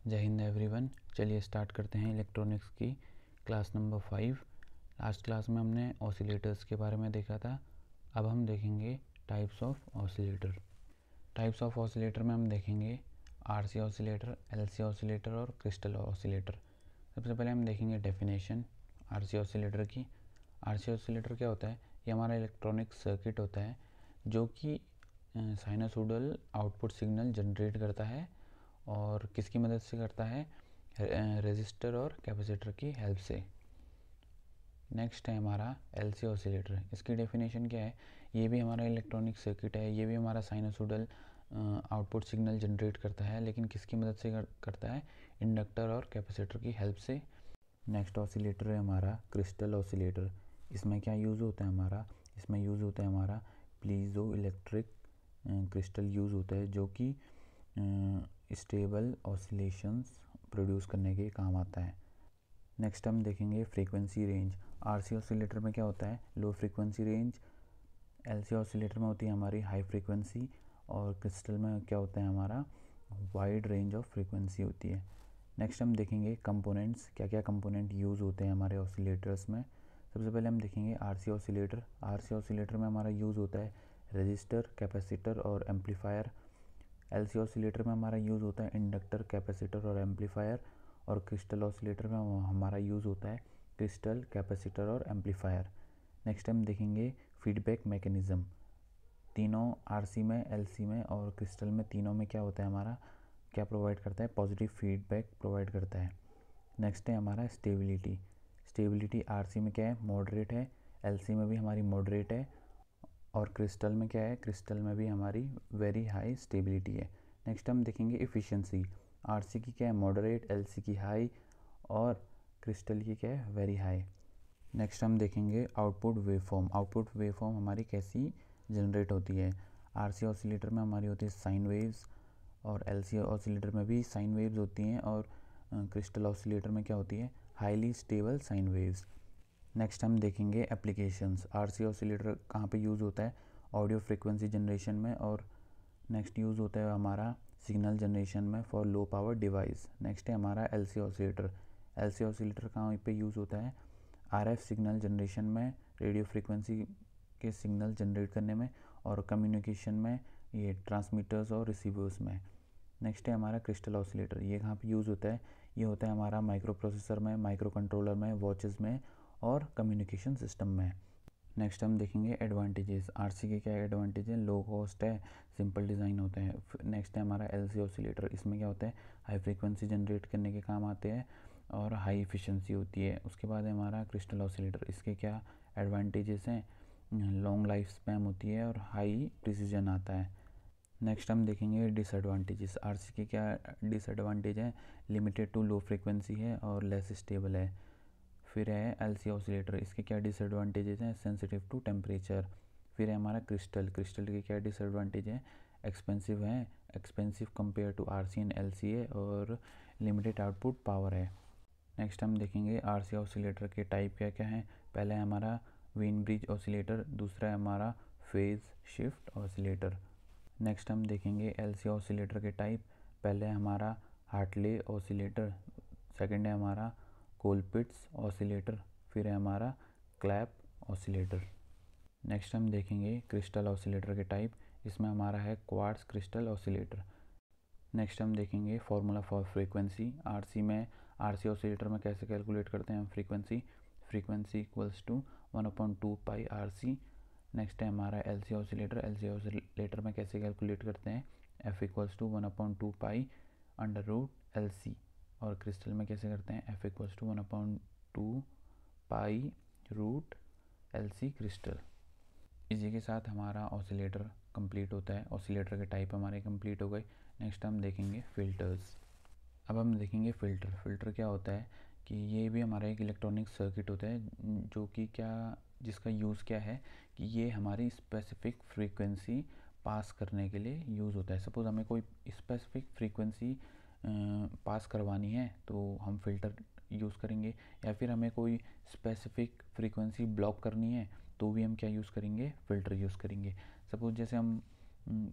जय हिंद एवरीवन। चलिए स्टार्ट करते हैं इलेक्ट्रॉनिक्स की क्लास नंबर 5। लास्ट क्लास में हमने ऑसिलेटर्स के बारे में देखा था। अब हम देखेंगे types of oscillator. Types of oscillator में हम देखेंगे आरसी ऑसिलेटर, एलसी ऑसिलेटर और क्रिस्टल ऑसिलेटर। सबसे पहले हम देखेंगे डेफिनेशन आरसी ऑसिलेटर की। आरसी ऑसिलेटर क्या होता है? ये हमारा इलेक्ट्रॉनिक सर्किट होता है जो कि साइनसोइडल आउटपुट सिग्नल जनरेट करता है और किसकी मदद से करता है? रेजिस्टर और कैपेसिटर की हेल्प से। नेक्स्ट है हमारा एलसी ऑसिलेटर। इसकी डेफिनेशन क्या है? ये भी हमारा इलेक्ट्रॉनिक सर्किट है, ये भी हमारा साइनसोइडल आउटपुट सिग्नल जनरेट करता है, लेकिन किसकी मदद से करता है? इंडक्टर और कैपेसिटर की हेल्प से। नेक्स्ट ऑसिलेटर है हमारा क्रिस्टल ऑसिलेटर। इसमें क्या यूज़ होता है हमारा? इसमें यूज़ होता है हमारा पीजो इलेक्ट्रिक क्रिस्टल यूज़ होता है, जो कि स्टेबल ऑसिलेशंस प्रोड्यूस करने के काम आता है। नेक्स्ट हम देखेंगे फ्रीक्वेंसी रेंज। आरसी ऑसिलेटर में क्या होता है? Low frequency range. LC oscillator में होती है हमारी हाई फ्रीक्वेंसी और क्रिस्टल में क्या होता है हमारा? वाइड रेंज ऑफ फ्रीक्वेंसी होती है। नेक्स्ट हम देखेंगे कंपोनेंट्स, क्या क्या कंपोनेंट यूज़ होते हैं हमारे ऑसिलेटर्स में। सबसे पहले हम देखेंगे आरसी ऑसिलेटर। आरसी ऑसिलेटर में हमारा यूज़ होता है रजिस्टर, कैपेसिटर और एम्पलीफायर। एलसी ऑसिलेटर में हमारा यूज़ होता है इंडक्टर, कैपेसिटर और एम्पलीफायर। और क्रिस्टल ऑसिलेटर में हमारा यूज़ होता है क्रिस्टल, कैपेसिटर और एम्पलीफायर। नेक्स्ट हम देखेंगे फीडबैक मैकेनिज़्म। तीनों आरसी में, एलसी में और क्रिस्टल में, तीनों में क्या होता है हमारा? क्या प्रोवाइड करता है? पॉजिटिव फीडबैक प्रोवाइड करता है। नेक्स्ट है हमारा स्टेबिलिटी। स्टेबिलिटी आरसी में क्या है? मॉडरेट है। एलसी में भी हमारी मॉडरेट है और क्रिस्टल में क्या है? क्रिस्टल में भी हमारी वेरी हाई स्टेबिलिटी है। नेक्स्ट हम देखेंगे इफ़िशियंसी। आरसी की क्या है? मॉडरेट, एलसी की हाई और क्रिस्टल की क्या है? Very high. नेक्स्ट हम देखेंगे आउटपुट वेवफॉर्म। आउटपुट वेवफॉर्म हमारी कैसी जनरेट होती है? आरसी ऑसिलेटर में हमारी होती है साइन वेव्स और एलसी ऑसिलेटर में भी साइन वेव्स होती हैं और क्रिस्टल ऑसिलेटर में क्या होती है? Highly stable sine waves. Next हम देखेंगे एप्लीकेशंस। आरसी ऑसिलेटर कहाँ पे यूज़ होता है? ऑडियो फ्रिक्वेंसी जनरेशन में। और नेक्स्ट यूज़ होता है हमारा सिग्नल जनरेशन में for low power device. Next है हमारा एलसी ऑसिलेटर। एलसी ऑसिलेटर कहाँ पे यूज़ होता है? आरएफ सिग्नल जनरेशन में, रेडियो फ्रिक्वेंसी के सिग्नल जनरेट करने में और कम्युनिकेशन में, ये ट्रांसमीटर्स और रिसीवर्स में। नेक्स्ट है हमारा क्रिस्टल ऑसिलेटर। ये कहाँ पे यूज़ होता है? ये होता है हमारा माइक्रो प्रोसेसर में, माइक्रो कंट्रोलर में, वॉचेस में और कम्युनिकेशन सिस्टम में। नेक्स्ट हम देखेंगे एडवांटेजेस। आरसी के क्या एडवांटेज है? लो कॉस्ट है, सिंपल डिज़ाइन होते हैं। नेक्स्ट है हमारा एलसी ऑसिलेटर। इसमें क्या होता है? हाई फ्रीक्वेंसी जनरेट करने के काम आते हैं और हाई एफिशिएंसी होती है। उसके बाद है हमारा क्रिस्टल ऑसिलेटर। इसके क्या एडवांटेजेस हैं? लॉन्ग लाइफ स्पैन होती है और हाई प्रिसीजन आता है। नेक्स्ट हम देखेंगे डिसएडवांटेजेस। आरसी के क्या डिसएडवांटेज है? लिमिटेड टू लो फ्रीक्वेंसी है और लेस स्टेबल है। फिर है एलसी ऑसिलेटर। इसके क्या डिसएडवांटेजेस हैं? Sensitive to temperature. फिर है हमारा क्रिस्टल। क्रिस्टल के क्या डिसएडवांटेज है? एक्सपेंसिव है, expensive compare to RC and LC है और लिमिटेड आउटपुट पावर है। नेक्स्ट हम देखेंगे आरसी ऑसिलेटर के टाइप क्या क्या हैं। पहला है हमारा वेन ब्रिज ऑसिलेटर, दूसरा है हमारा फेज शिफ्ट ऑसिलेटर। नेक्स्ट हम देखेंगे एलसी ऑसिलेटर के टाइप। पहले है हमारा हार्टले ऑसिलेटर, सेकंड है हमारा कोलपिट्स ऑसिलेटर, फिर है हमारा क्लैप ऑसिलेटर। नेक्स्ट हम देखेंगे क्रिस्टल ऑसिलेटर के टाइप। इसमें हमारा है क्वार्ट्ज क्रिस्टल ऑसिलेटर। नेक्स्ट हम देखेंगे फॉर्मूला फॉर फ्रीक्वेंसी। आरसी में, आरसी ऑसिलेटर में कैसे कैलकुलेट करते हैं हम frequency? Frequency equals to 1/2 pi RC. Next है हमारा एलसी ऑसिलेटर। एलसी ऑसिलेटर में कैसे कैलकुलेट करते हैं? F equals to 1/2 pi under root L C. और क्रिस्टल में कैसे करते हैं? F equals to 1/2 pi root L C crystal. इसी के साथ हमारा ऑसिलेटर कंप्लीट होता है। ऑसिलेटर के टाइप हमारे कंप्लीट हो गए। नेक्स्ट हम देखेंगे फ़िल्टर्स। अब हम देखेंगे फ़िल्टर। फ़िल्टर क्या होता है कि ये भी हमारा एक इलेक्ट्रॉनिक सर्किट होता है जो कि जिसका यूज़ क्या है कि ये हमारी स्पेसिफिक फ्रीक्वेंसी पास करने के लिए यूज़ होता है। सपोज़ हमें कोई स्पेसिफिक फ्रीक्वेंसी पास करवानी है तो हम फ़िल्टर यूज़ करेंगे, या फिर हमें कोई स्पेसिफिक फ्रीक्वेंसी ब्लॉक करनी है तो भी हम क्या यूज़ करेंगे? फ़िल्टर यूज़ करेंगे। सपोज़ जैसे हम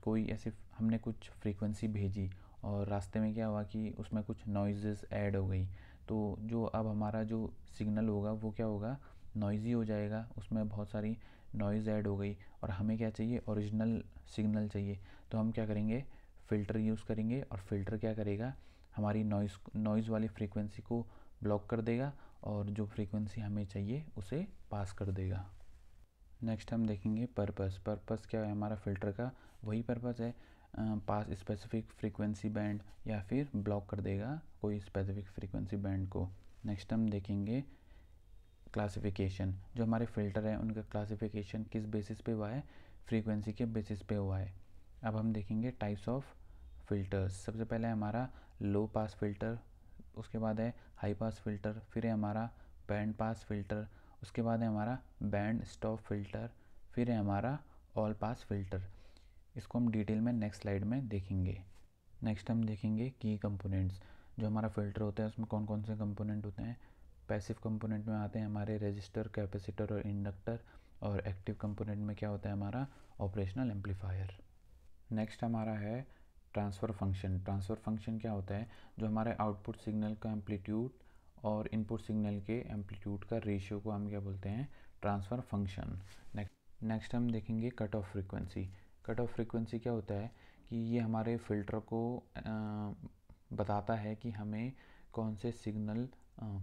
कोई ऐसे हमने कुछ फ्रीक्वेंसी भेजी और रास्ते में क्या हुआ कि उसमें कुछ नॉइज़ेस ऐड हो गई, तो जो अब हमारा जो सिग्नल होगा वो क्या होगा, नॉइज़ी हो जाएगा, उसमें बहुत सारी नॉइज़ ऐड हो गई। और हमें क्या चाहिए, ओरिजिनल सिग्नल चाहिए। तो हम क्या करेंगे, फ़िल्टर यूज़ करेंगे, और फ़िल्टर क्या करेगा, हमारी नॉइज़ वाली फ्रीक्वेंसी को ब्लॉक कर देगा और जो फ्रीक्वेंसी हमें चाहिए उसे पास कर देगा। नेक्स्ट हम देखेंगे पर्पस क्या है हमारा फ़िल्टर का, वही पर्पस है, पास स्पेसिफिक फ्रीक्वेंसी बैंड या फिर ब्लॉक कर देगा कोई स्पेसिफिक फ्रीक्वेंसी बैंड को। नेक्स्ट हम देखेंगे क्लासिफिकेशन, जो हमारे फ़िल्टर हैं उनका क्लासिफिकेशन किस बेसिस पे हुआ है, फ्रीक्वेंसी के बेसिस पे हुआ है। अब हम देखेंगे टाइप्स ऑफ फ़िल्टर्स। सबसे पहले हमारा लो पास फ़िल्टर, उसके बाद है हाई पास फ़िल्टर, फिर है हमारा बैंड पास फ़िल्टर, उसके बाद है हमारा बैंड स्टॉप फ़िल्टर, फिर है हमारा ऑल पास फ़िल्टर। इसको हम डिटेल में नेक्स्ट स्लाइड में देखेंगे। नेक्स्ट हम देखेंगे की कंपोनेंट्स। जो हमारा फ़िल्टर होता है उसमें कौन कौन से कंपोनेंट होते हैं। पैसिव कंपोनेंट में आते हैं हमारे रेजिस्टर, कैपेसिटर और इंडक्टर, और एक्टिव कंपोनेंट में क्या होता है हमारा ऑपरेशनल एम्पलीफायर। नेक्स्ट हमारा है ट्रांसफ़र फंक्शन। ट्रांसफ़र फंक्शन क्या होता है, जो हमारे आउटपुट सिग्नल का एम्पलीट्यूड और इनपुट सिग्नल के एम्पलीट्यूड का रेशियो को हम क्या बोलते हैं, ट्रांसफ़र फंक्शन। नेक्स्ट हम देखेंगे cut off frequency. Cut off frequency क्या होता है कि ये हमारे फ़िल्टर को बताता है कि हमें कौन से सिग्नल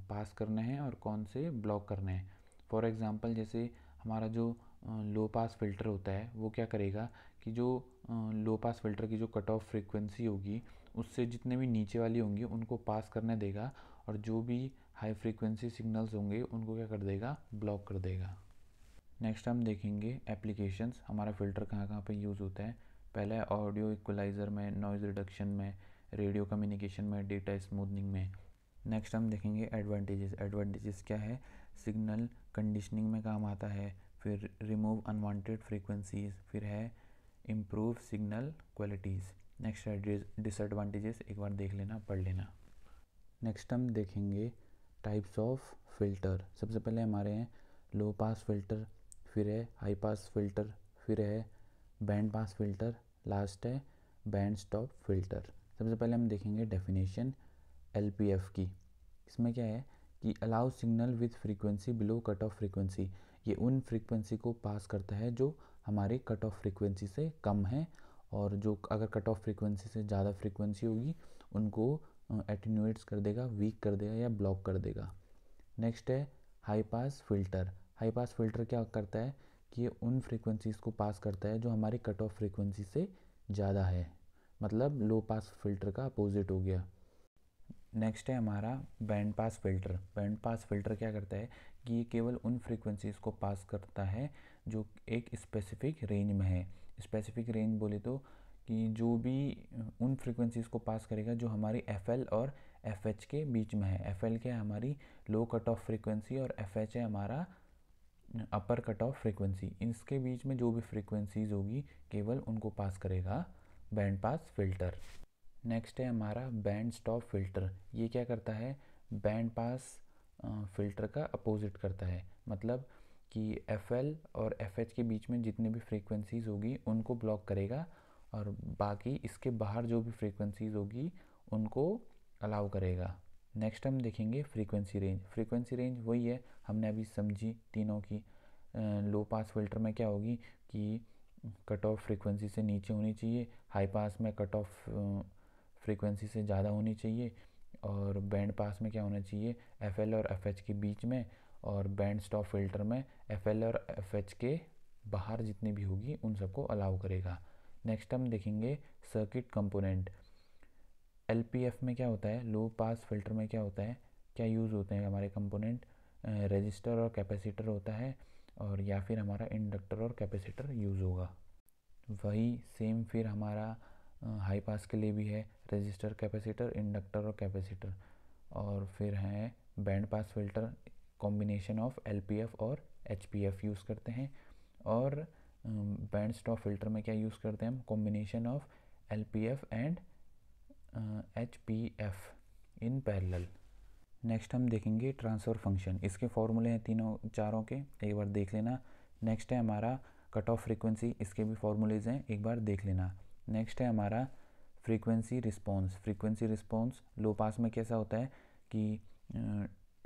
पास करने हैं और कौन से ब्लॉक करने हैं। फॉर एग्ज़ाम्पल जैसे हमारा जो लो पास फ़िल्टर होता है वो क्या करेगा कि जो लो पास फ़िल्टर की जो कट ऑफ फ्रीक्वेंसी होगी उससे जितने भी नीचे वाली होंगी उनको पास करने देगा, और जो भी हाई फ्रीक्वेंसी सिग्नल्स होंगे उनको क्या कर देगा, ब्लॉक कर देगा। नेक्स्ट हम देखेंगे एप्लीकेशंस, हमारा फ़िल्टर कहाँ कहाँ पे यूज़ होता है। पहला है ऑडियो इक्वलाइज़र में, नॉइज़ रिडक्शन में, रेडियो कम्युनिकेशन में, डेटा स्मूथनिंग में। नेक्स्ट हम देखेंगे एडवांटेजेस। एडवांटेजेस क्या है, सिग्नल कंडीशनिंग में काम आता है, फिर रिमूव अनवांटेड फ्रीक्वेंसीज, फिर है इम्प्रूव सिग्नल क्वालिटीज़। नेक्स्ट है डिसएडवांटेजेस, एक बार देख लेना, पढ़ लेना। नेक्स्ट हम देखेंगे टाइप्स ऑफ फ़िल्टर। सबसे पहले हमारे हैं लो पास फ़िल्टर, फिर है हाई पास फ़िल्टर, फिर है बैंड पास फ़िल्टर, लास्ट है बैंड स्टॉप फ़िल्टर। सबसे पहले हम देखेंगे डेफिनेशन LPF की। इसमें क्या है कि allow signal with frequency below cut off frequency. ये उन फ्रीक्वेंसी को पास करता है जो हमारी कट ऑफ फ्रीक्वेंसी से कम है, और जो अगर कट ऑफ फ्रीक्वेंसी से ज़्यादा फ्रीक्वेंसी होगी उनको एटीन्यूएट्स कर देगा, वीक कर देगा या ब्लॉक कर देगा। नेक्स्ट है high pass filter. High pass filter क्या करता है कि ये उन फ्रीक्वेंसीज़ को पास करता है जो हमारी कट ऑफ फ्रीक्वेंसी से ज़्यादा है, मतलब लो पास फ़िल्टर का अपोजिट हो गया। नेक्स्ट है हमारा band pass filter. Band pass filter क्या करता है कि ये केवल उन फ्रीक्वेंसीज़ को पास करता है जो एक स्पेसिफिक रेंज में है। स्पेसिफिक रेंज बोले तो कि जो भी उन फ्रीक्वेंसीज़ को पास करेगा जो हमारी FL और FH के बीच में है। FL क्या है, हमारी लो कट ऑफ फ्रीक्वेंसी, और FH है हमारा अपर कट ऑफ फ्रीक्वेंसी। इसके बीच में जो भी फ्रीक्वेंसीज़ होगी केवल उनको पास करेगा बैंड पास फ़िल्टर। नेक्स्ट है हमारा बैंड स्टॉप फ़िल्टर। ये क्या करता है, बैंड पास फ़िल्टर का अपोजिट करता है, मतलब कि FL और FH के बीच में जितने भी फ्रीक्वेंसीज़ होगी उनको ब्लॉक करेगा, और बाकी इसके बाहर जो भी फ्रीक्वेंसीज़ होगी उनको अलाउ करेगा। नेक्स्ट हम देखेंगे फ्रीक्वेंसी रेंज। फ्रीक्वेंसी रेंज वही है हमने अभी समझी तीनों की। लो पास फ़िल्टर में क्या होगी कि कट ऑफ फ्रीक्वेंसी से नीचे होनी चाहिए, हाई पास में कट ऑफ फ्रीक्वेंसी से ज़्यादा होनी चाहिए, और बैंड पास में क्या होना चाहिए, FL और FH के बीच में, और बैंड स्टॉप फ़िल्टर में FL और FH के बाहर जितनी भी होगी उन सबको अलाउ करेगा। नेक्स्ट हम देखेंगे सर्किट कंपोनेंट। LPF में क्या होता है, लो पास फ़िल्टर में क्या होता है, क्या यूज़ होते हैं हमारे कंपोनेंट, रजिस्टर और कैपेसिटर होता है, और या फिर हमारा इंडक्टर और कैपेसिटर यूज़ होगा। वही सेम फिर हमारा हाई पास के लिए भी है, रजिस्टर, कैपेसिटर, इंडक्टर और कैपेसिटर। और फिर है band pass filter, combination of LPF और HPF यूज़ करते हैं। और बैंड स्टॉप फ़िल्टर में क्या यूज़ करते हैं हम, combination of LPF and HPF in parallel. Next हम देखेंगे ट्रांसफ़र फंक्शन। इसके फॉर्मूले हैं तीनों चारों के, एक बार देख लेना। नेक्स्ट है हमारा कट ऑफ फ्रीक्वेंसी, इसके भी फॉर्मूलेज हैं, एक बार देख लेना। नेक्स्ट है हमारा फ्रीक्वेंसी रिस्पॉन्स लो पास में कैसा होता है कि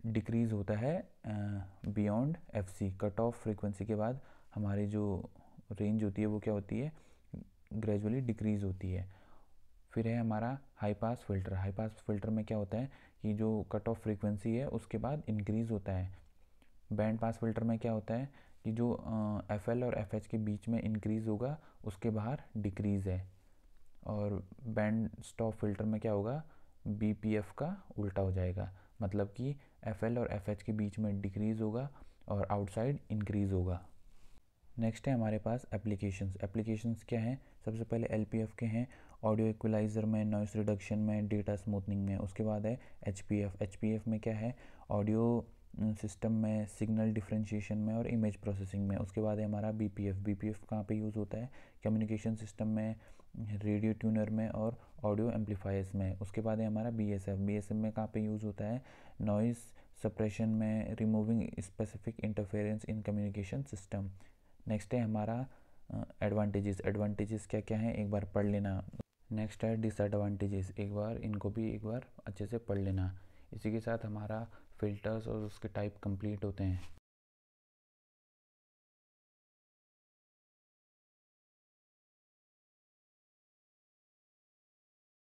डिक्रीज़ होता है beyond FC, cut off frequency के बाद हमारी जो रेंज होती है वो क्या होती है, ग्रेजुअली डिक्रीज़ होती है। फिर है हमारा हाई पास फिल्टर में क्या होता है कि जो कट ऑफ फ्रीक्वेंसी है उसके बाद इंक्रीज़ होता है। बैंड पास फिल्टर में क्या होता है कि जो FL और FH के बीच में इंक्रीज़ होगा, उसके बाहर डिक्रीज़ है। और बैंड स्टॉप फिल्टर में क्या होगा, BPF का उल्टा हो जाएगा, मतलब कि FL और FH के बीच में डिक्रीज़ होगा और आउटसाइड इंक्रीज़ होगा। नेक्स्ट है हमारे पास एप्लीकेशंस क्या हैं। सबसे पहले LPF के हैं, ऑडियो इक्वलाइज़र में, नॉइस रिडक्शन में, डेटा स्मूथनिंग में। उसके बाद है HPF में क्या है, ऑडियो सिस्टम में, सिग्नल डिफरेंशिएशन में और इमेज प्रोसेसिंग में। उसके बाद है हमारा BPF कहाँ पे यूज़ होता है, कम्युनिकेशन सिस्टम में, रेडियो ट्यूनर में और ऑडियो एम्पलीफायर्स में। उसके बाद है हमारा BSF में कहाँ पे यूज़ होता है, नॉइस सप्रेशन में, removing specific interference in communication system. Next है हमारा एडवांटेजेस क्या क्या हैं, एक बार पढ़ लेना। नेक्स्ट है डिसएडवांटेजेस, इनको भी एक बार अच्छे से पढ़ लेना। इसी के साथ हमारा फ़िल्टर्स और उसके टाइप कंप्लीट होते हैं।